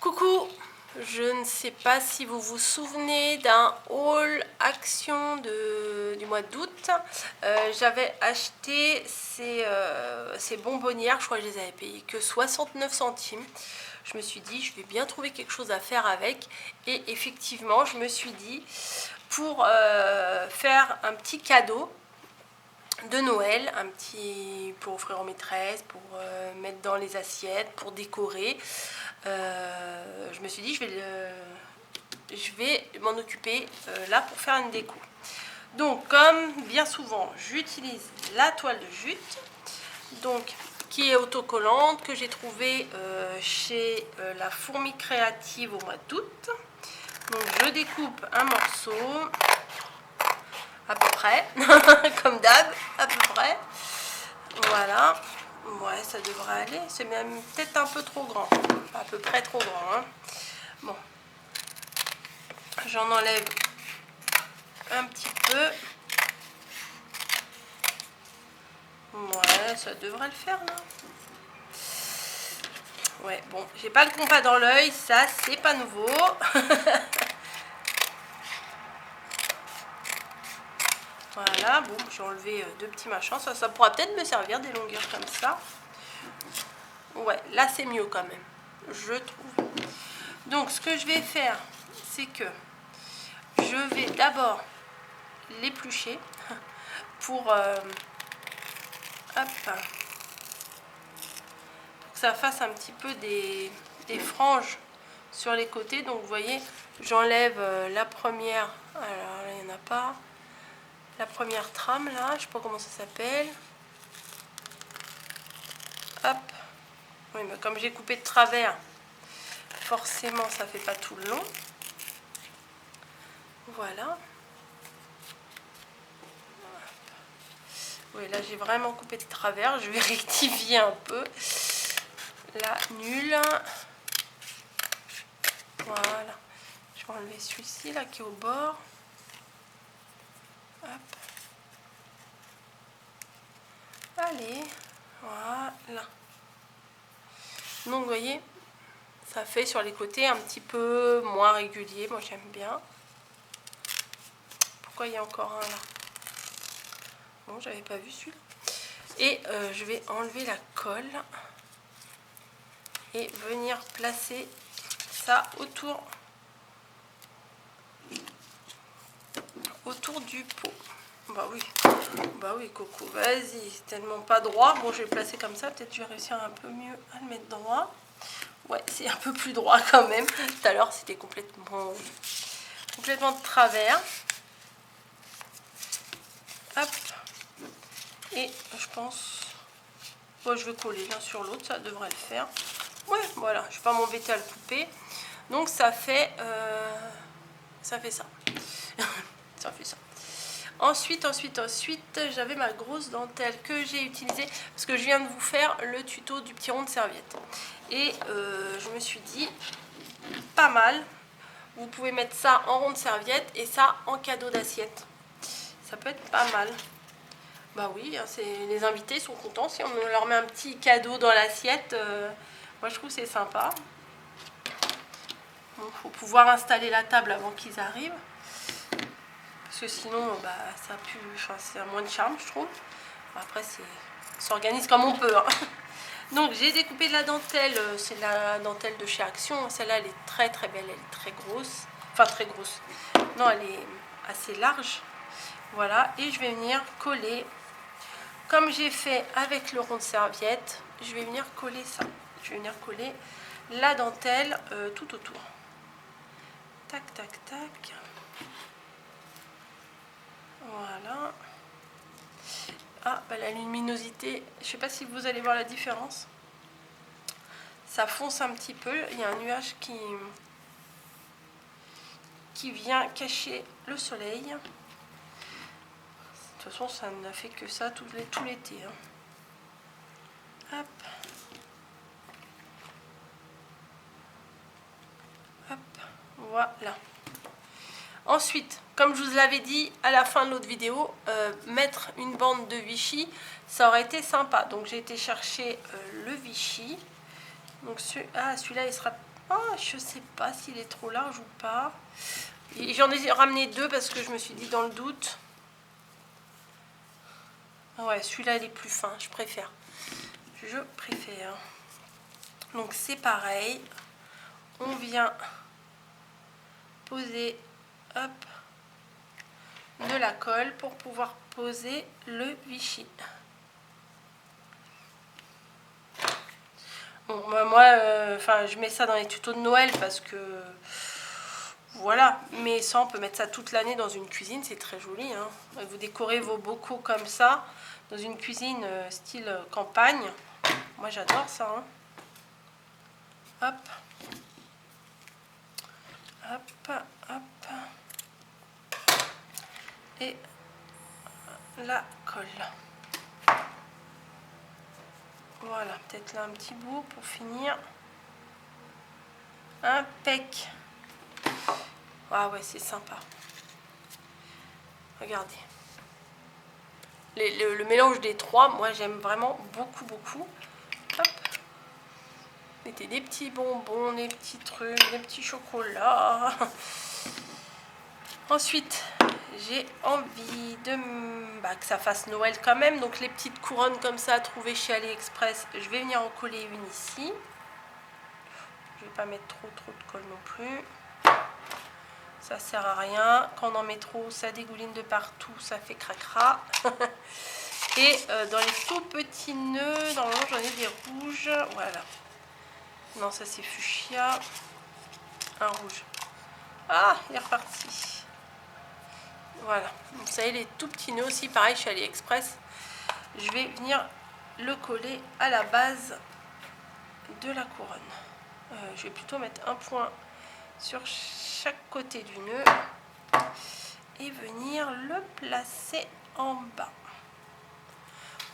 Coucou, je ne sais pas si vous vous souvenez d'un haul action du mois d'août. J'avais acheté ces bonbonnières, je crois que je les avais payées que 69 centimes. Je me suis dit, je vais bien trouver quelque chose à faire avec. Et effectivement, je me suis dit, pour faire un petit cadeau de Noël, pour offrir aux maîtresses, pour mettre dans les assiettes, pour décorer. Je me suis dit je vais m'en occuper là pour faire une déco. Donc comme bien souvent j'utilise la toile de jute, donc qui est autocollante, que j'ai trouvée chez la Fourmi Créative au mois d'août. Donc je découpe un morceau à peu près comme d'hab, à peu près, voilà. Ouais, ça devrait aller, c'est même peut-être un peu trop grand, à peu près trop grand, hein. Bon, j'en enlève un petit peu. Ouais, ça devrait le faire là. Ouais, bon, j'ai pas le compas dans l'œil, ça c'est pas nouveau. Voilà, bon, j'ai enlevé deux petits machins, ça pourra peut-être me servir des longueurs comme ça. Ouais, là c'est mieux quand même, je trouve. Donc ce que je vais faire, c'est que je vais d'abord l'éplucher pour hop, que ça fasse un petit peu des franges sur les côtés. Donc vous voyez, j'enlève la première, alors là il n'y en a pas, la première trame là, je sais pas comment ça s'appelle. Hop, oui, mais comme j'ai coupé de travers, forcément ça fait pas tout le long. Voilà. Oui, là j'ai vraiment coupé de travers, je vais rectifier un peu. Là, nul. Voilà. Je vais enlever celui-ci là qui est au bord. Hop. Allez, voilà. Donc vous voyez, ça fait sur les côtés un petit peu moins régulier. Moi j'aime bien. Pourquoi il y a encore un là? Bon, j'avais pas vu celui-là. Et je vais enlever la colle et venir placer ça autour du pot. Bah oui Coco, vas-y, c'est tellement pas droit. Bon, je vais le placer comme ça, peut-être je vais réussir un peu mieux à le mettre droit. Ouais, c'est un peu plus droit quand même. Tout à l'heure, c'était complètement de travers. Hop. Et je pense, bon, je vais coller l'un sur l'autre, ça devrait le faire. Ouais, voilà, je vais pas m'embêter à le couper. Donc ça fait ça. Ça fait ça. Ensuite, j'avais ma grosse dentelle que j'ai utilisée parce que je viens de vous faire le tuto du petit rond de serviette. Et je me suis dit, pas mal, vous pouvez mettre ça en rond de serviette et ça en cadeau d'assiette. Ça peut être pas mal. Bah oui, hein, les invités sont contents si on leur met un petit cadeau dans l'assiette. Moi je trouve que c'est sympa. Bon, faut pouvoir installer la table avant qu'ils arrivent. Parce que sinon, bah, ça pue, enfin, c'est à moins de charme, je trouve. Après, on s'organise comme on peut, hein. Donc, j'ai découpé de la dentelle. C'est la dentelle de chez Action. Celle-là, elle est très très belle. Elle est très grosse. Enfin, très grosse. Non, elle est assez large. Voilà. Et je vais venir coller. Comme j'ai fait avec le rond de serviette, je vais venir coller ça. Je vais venir coller la dentelle tout autour. Tac, tac, tac. Voilà. Ah, bah, la luminosité, je sais pas si vous allez voir la différence. Ça fonce un petit peu. Il y a un nuage qui vient cacher le soleil. De toute façon, ça n'a fait que ça tout l'été, hein. Hop. Hop. Voilà. Ensuite, comme je vous l'avais dit à la fin de l'autre vidéo, mettre une bande de Vichy, ça aurait été sympa. Donc j'ai été chercher le Vichy. Donc celui-là, il sera... Oh, je sais pas s'il est trop large ou pas. J'en ai ramené 2 parce que je me suis dit dans le doute. Ouais, celui-là il est plus fin, je préfère. Je préfère. Donc c'est pareil. On vient poser, hop, de la colle pour pouvoir poser le Vichy. Bon, bah, moi, je mets ça dans les tutos de Noël parce que voilà, mais ça on peut mettre ça toute l'année dans une cuisine, c'est très joli, hein. Vous décorez vos bocaux comme ça dans une cuisine style campagne. Moi j'adore ça, hein. Hop, hop, hop, et la colle. Voilà, peut-être là un petit bout pour finir. Impec. Ah ouais, c'est sympa. Regardez. Le mélange des trois, moi j'aime vraiment beaucoup, beaucoup. Hop. Mettez des petits bonbons, des petits trucs, des petits chocolats. Ensuite, j'ai envie que ça fasse Noël quand même. Donc les petites couronnes comme ça, trouvées chez AliExpress, je vais venir en coller une ici. Je vais pas mettre trop de colle non plus. Ça sert à rien. Quand on en met trop, ça dégouline de partout, ça fait cracra. Et dans les tout petits nœuds, normalement j'en ai des rouges. Voilà. Non, ça c'est fuchsia. Un rouge. Ah, il est reparti. Voilà. Vous savez, les tout petits nœuds aussi, pareil chez AliExpress. Je vais venir le coller à la base de la couronne. Je vais plutôt mettre un point sur chaque côté du nœud et venir le placer en bas.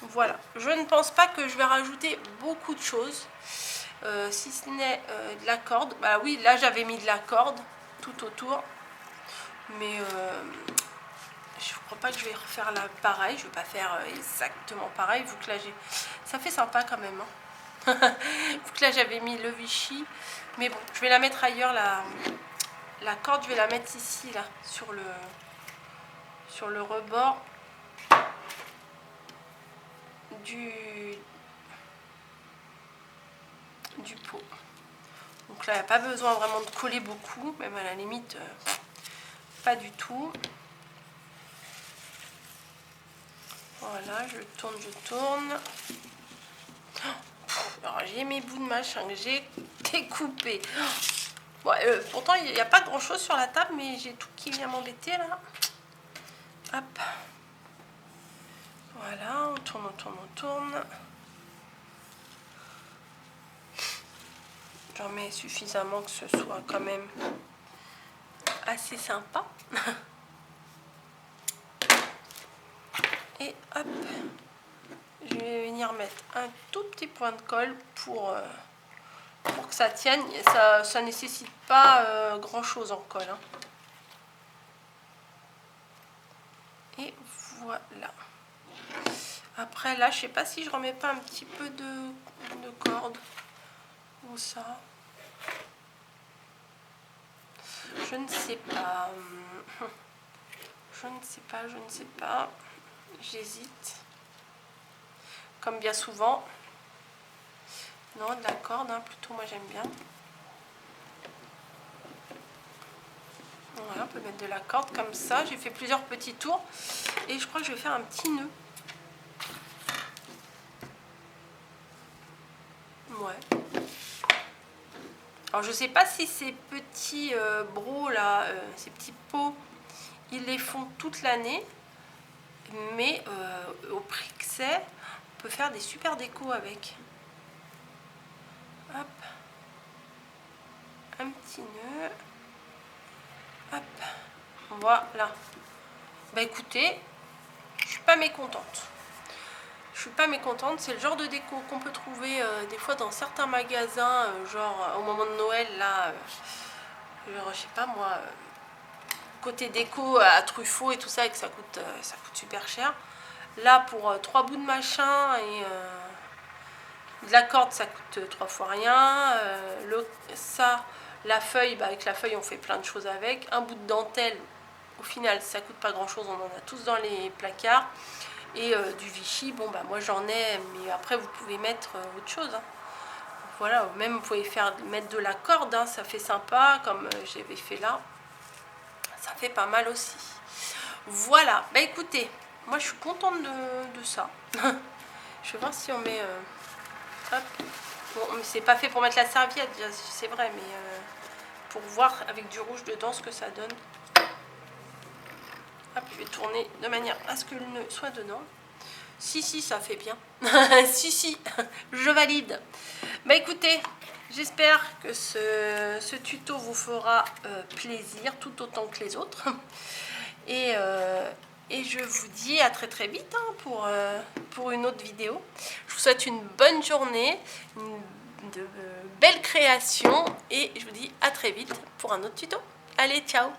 Voilà, je ne pense pas que je vais rajouter beaucoup de choses, si ce n'est de la corde. Bah oui, là j'avais mis de la corde tout autour, mais je ne crois pas que je vais refaire là pareil. Je ne vais pas faire exactement pareil, vu que là j'ai... Ça fait sympa quand même, hein. Vu que là j'avais mis le Vichy, mais bon, je vais la mettre ailleurs, la corde, je vais la mettre ici, là, sur le rebord du pot. Donc là, il n'y a pas besoin vraiment de coller beaucoup, même à la limite, pas du tout. Voilà, je tourne, Alors j'ai mes bouts de machin que j'ai découpés. Bon, pourtant, il n'y a pas grand chose sur la table, mais j'ai tout qui vient m'embêter là. Hop. Voilà, on tourne. J'en mets suffisamment que ce soit quand même assez sympa. Et hop, je vais venir mettre un tout petit point de colle pour que ça tienne. Ça nécessite pas grand chose en colle, hein. Et voilà. Après là, je sais pas si je remets pas un petit peu de corde ou ça. Je ne sais pas. Je ne sais pas. J'hésite. Comme bien souvent. Non, de la corde, hein, plutôt, moi j'aime bien. Voilà, on peut mettre de la corde comme ça. J'ai fait plusieurs petits tours. Et je crois que je vais faire un petit nœud. Ouais. Alors je sais pas si ces petits brocs là, ces petits pots, ils les font toute l'année. Mais au prix que c'est, on peut faire des super décos avec. Hop. Un petit nœud. Hop. Voilà. Bah écoutez, je suis pas mécontente. C'est le genre de déco qu'on peut trouver des fois dans certains magasins, genre au moment de Noël, là, genre, je sais pas moi, côté déco à Truffaut et tout ça, et que ça coûte super cher. Là, pour 3 bouts de machin De la corde, ça coûte 3 fois rien. La feuille, bah avec la feuille, on fait plein de choses avec. Un bout de dentelle, au final, ça coûte pas grand chose. On en a tous dans les placards. Et du Vichy, bon, bah moi j'en ai, mais après, vous pouvez mettre autre chose. Hein. Voilà, même vous pouvez mettre de la corde, hein, ça fait sympa, comme j'avais fait là. Ça fait pas mal aussi. Voilà, bah écoutez, moi je suis contente de ça. Je vais voir si on met... hop. Bon, c'est pas fait pour mettre la serviette, c'est vrai, mais pour voir avec du rouge dedans ce que ça donne. Hop, je vais tourner de manière à ce que le nœud soit dedans. Si, ça fait bien. si, je valide. Bah écoutez, j'espère que ce tuto vous fera plaisir, tout autant que les autres. Et je vous dis à très vite hein, pour une autre vidéo. Je vous souhaite une bonne journée, de belles créations et je vous dis à très vite pour un autre tuto. Allez, ciao!